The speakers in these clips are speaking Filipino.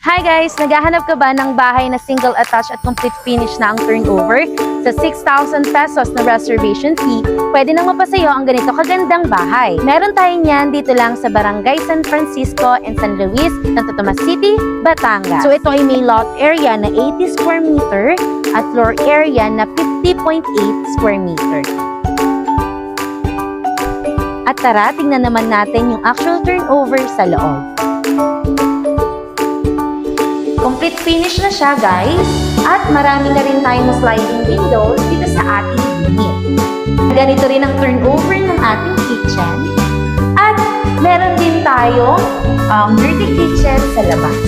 Hi guys! Naghahanap ka ba ng bahay na single attached at complete finish na ang turnover? Sa 6,000 pesos na reservation fee, pwede nang mapasayo ang ganito kagandang bahay. Meron tayo niyan dito lang sa Barangay San Francisco and San Luis, Santo Tomas City, Batangas. So ito ay may lot area na 80 square meter at floor area na 50.8 square meter. At tara, tingnan naman natin yung actual turnover sa loob. Complete finish na siya guys, at marami na rin tayong sliding windows dito sa ating unit. Ganito rin ang turnover ng ating kitchen, at meron din tayong dirty kitchen sa labas.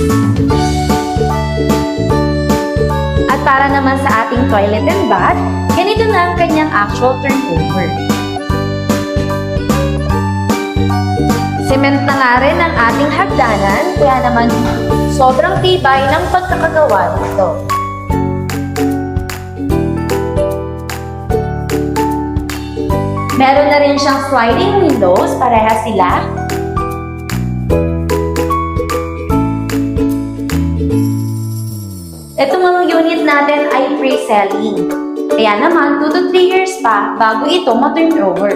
At para naman sa ating toilet and bath, ganito na ang kanyang actual turnover. Cement na nga rin ang ating hagdanan, kaya naman sobrang tibay ng pagkakagawa nito. Meron na rin siyang sliding windows, pareha sila. Itong mga unit natin ay pre-selling. Kaya naman 2 to 3 years pa bago ito ma-turnover.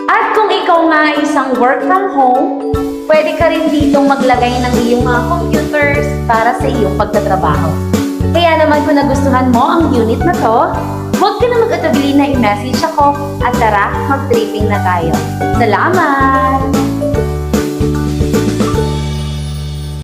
At kung ikaw nga isang work from home, pwede ka rin ditong maglagay ng iyong mga computers para sa iyong pagtatrabaho. Kaya naman kung nagustuhan mo ang unit na to, huwag ka na mag-atubili na i-message ako at tara, mag-tripping na tayo. Salamat!